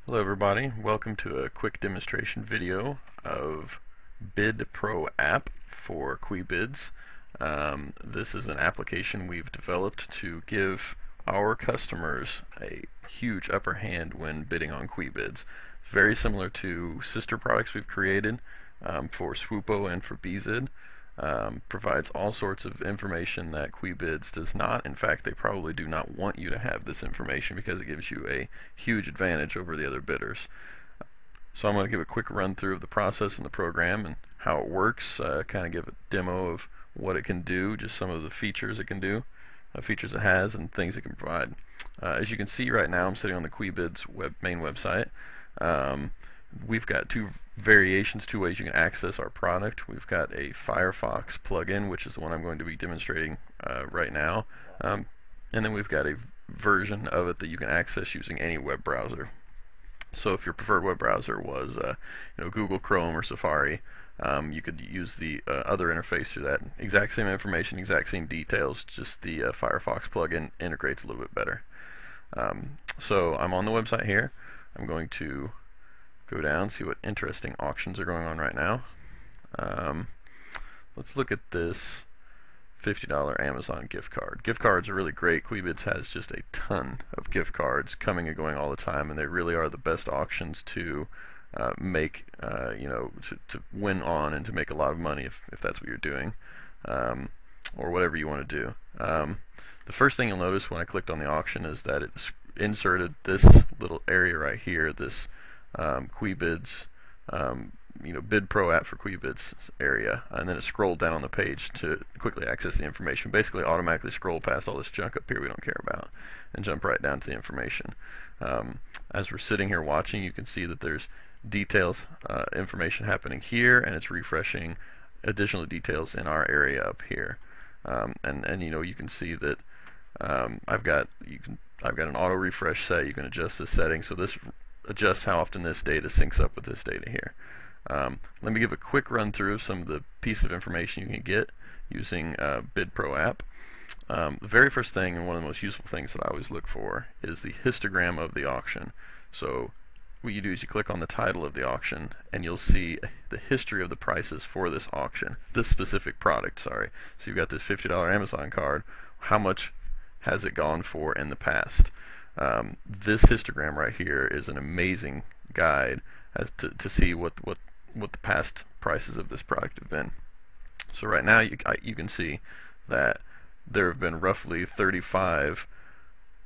Hello everybody, welcome to a quick demonstration video of BidProApp for Quibids. This is an application we've developed to give our customers a huge upper hand when bidding on Quibids. Very similar to sister products we've created for Swoopo and for BZid. Provides all sorts of information that Quibids does not. In fact, they probably do not want you to have this information because it gives you a huge advantage over the other bidders. So I'm going to give a quick run through of the process and the program and how it works, kind of give a demo of what it can do, just some of the features it can do, features it has, and things it can provide. As you can see right now, I'm sitting on the Quibids main website. We've got two ways you can access our product. We've got a Firefox plugin, which is the one I'm going to be demonstrating right now, and then we've got a version of it that you can access using any web browser. So if your preferred web browser was Google Chrome or Safari, you could use the other interface through that. Exact same information, exact same details, just the Firefox plugin integrates a little bit better. So I'm on the website here. I'm going to go down, see what interesting auctions are going on right now. Let's look at this $50 Amazon gift card. Gift cards are really great. Quibids has just a ton of gift cards coming and going all the time, and they really are the best auctions to make, to win on and to make a lot of money if that's what you're doing, or whatever you want to do. The first thing you'll notice when I clicked on the auction is that it inserted this little area right here, this Quibids, BidProApp for Quibids area, and then it scrolled down on the page to quickly access the information. Basically, automatically scroll past all this junk up here we don't care about, and jump right down to the information. As we're sitting here watching, you can see that there's details, information happening here, and it's refreshing additional details in our area up here. And you can see that I've got an auto refresh set. You can adjust this setting, so this adjusts how often this data syncs up with this data here. Let me give a quick run through of some of the piece of information you can get using BidProApp. The very first thing, and one of the most useful things that I always look for, is the histogram of the auction. So what you do is you click on the title of the auction, and you'll see the history of the prices for this auction, this specific product, sorry. So you've got this $50 Amazon card. How much has it gone for in the past? This histogram right here is an amazing guide as to see what the past prices of this product have been. So right now you can see that there have been roughly 35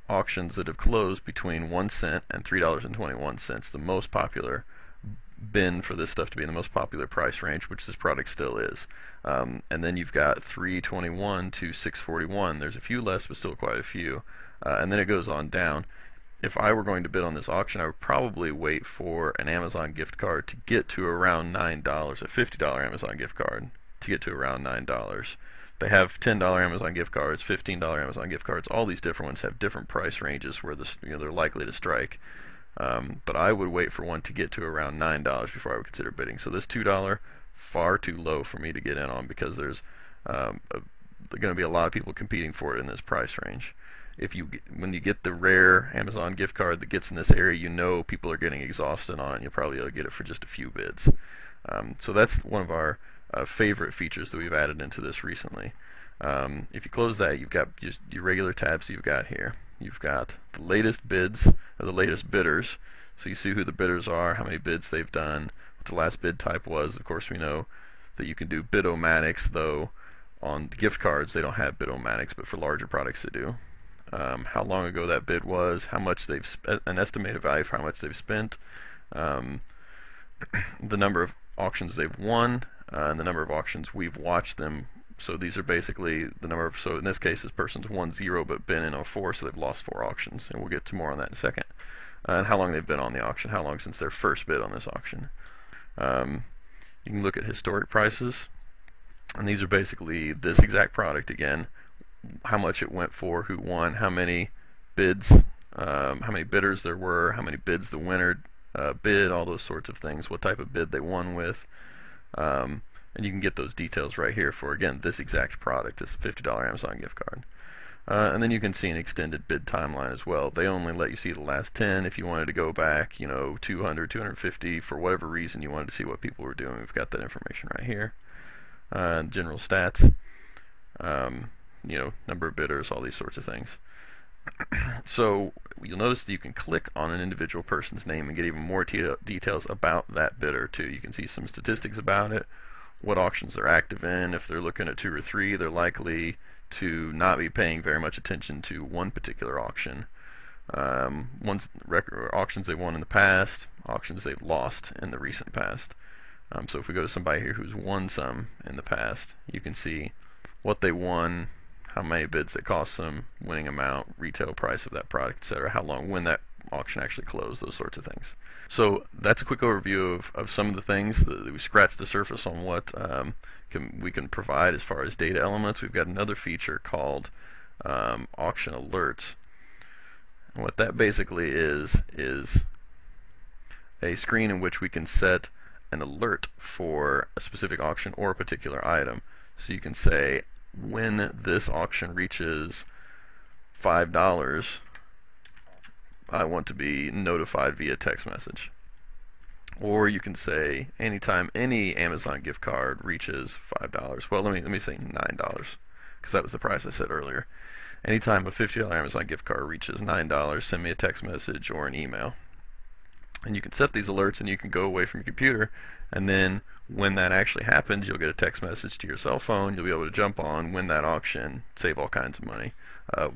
auctions that have closed between 1 cent and $3.21, the most popular bin for this stuff to be in the most popular price range, which this product still is. And then you've got $3.21 to $6.41. There's a few less, but still quite a few. And then it goes on down. If I were going to bid on this auction, I would probably wait for an Amazon gift card to get to around $9, a $50 Amazon gift card to get to around $9. They have $10 Amazon gift cards, $15 Amazon gift cards. All these different ones have different price ranges where they're likely to strike. But I would wait for one to get to around $9 before I would consider bidding. So this $2, far too low for me to get in on, because there's going to be a lot of people competing for it in this price range. When you get the rare Amazon gift card that gets in this area, people are getting exhausted on it, and you'll probably be able to get it for just a few bids. So that's one of our favorite features that we've added into this recently. If you close that, you've got just your regular tabs you've got here. You've got the latest bids, or the latest bidders, so you see who the bidders are, how many bids they've done, what the last bid type was. Of course, we know that you can do bid-o-matics, though on gift cards they don't have bid-o-matics, but for larger products they do. How long ago that bid was, how much they've an estimated value for how much they've spent, the number of auctions they've won, and the number of auctions we've watched them. So these are basically the number of, so in this case this person's won 0 but been in 04, so they've lost 4 auctions, and we'll get to more on that in a second. And how long they've been on the auction, how long since their first bid on this auction. You can look at historic prices, and these are basically this exact product again, how much it went for, who won, how many bids, how many bidders there were, how many bids the winner bid, all those sorts of things, what type of bid they won with. And you can get those details right here for, again, this exact product, this $50 Amazon gift card. And then you can see an extended bid timeline as well. They only let you see the last 10. If you wanted to go back, 200, 250, for whatever reason you wanted to see what people were doing, we've got that information right here. General stats, number of bidders, all these sorts of things. So you'll notice that you can click on an individual person's name and get even more details about that bidder too. You can see some statistics about it, what auctions they're active in. If they're looking at 2 or 3, they're likely to not be paying very much attention to one particular auction. Auctions they won in the past, auctions they've lost in the recent past. So if we go to somebody here who's won some in the past, you can see what they won, how many bids it cost them, winning amount, retail price of that product, etc., how long, when that auction actually closed, those sorts of things. So that's a quick overview of some of the things that we scratched the surface on what we can provide as far as data elements. We've got another feature called auction alerts. And what that basically is a screen in which we can set an alert for a specific auction or a particular item. So you can say, when this auction reaches $5, I want to be notified via text message. Or you can say, anytime any Amazon gift card reaches $5, well, let me say $9, because that was the price I said earlier. Anytime a $50 Amazon gift card reaches $9, send me a text message or an email. And you can set these alerts, and you can go away from your computer, and then when that actually happens, you'll get a text message to your cell phone. You'll be able to jump on, win that auction, save all kinds of money.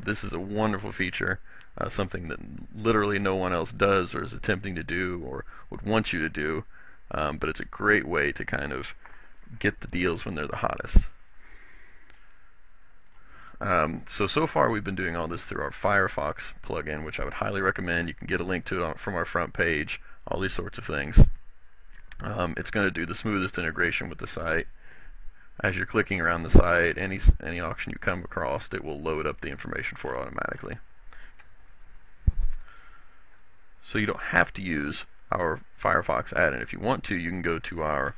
This is a wonderful feature, something that literally no one else does or is attempting to do or would want you to do, but it's a great way to kind of get the deals when they're the hottest. So far we've been doing all this through our Firefox plugin, which I would highly recommend. You can get a link to it from our front page, all these sorts of things. It's going to do the smoothest integration with the site. As you're clicking around the site, any auction you come across, it will load up the information for it automatically. So you don't have to use our Firefox add-in. If you want to, you can go to our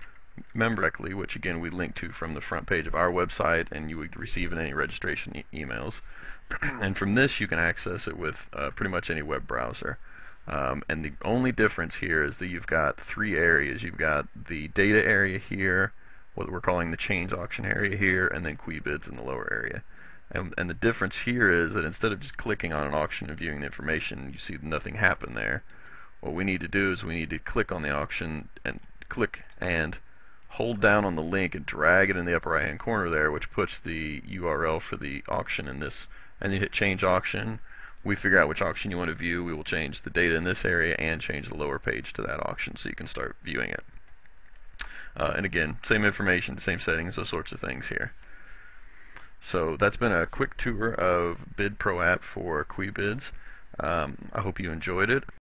member directly, which again we link to from the front page of our website, and you would receive in any registration emails. And from this you can access it with pretty much any web browser. And the only difference here is that you've got 3 areas. You've got the data area here, what we're calling the change auction area here, and then Quibids in the lower area. And the difference here is that instead of just clicking on an auction and viewing the information, you see nothing happen there. What we need to do is we need to click on the auction and click and hold down on the link and drag it in the upper right hand corner there, which puts the URL for the auction in this, and you hit change auction. We figure out which auction you want to view. We will change the data in this area and change the lower page to that auction so you can start viewing it. And again, same information, same settings, those sorts of things here. So that's been a quick tour of BidProApp for Quibids. I hope you enjoyed it.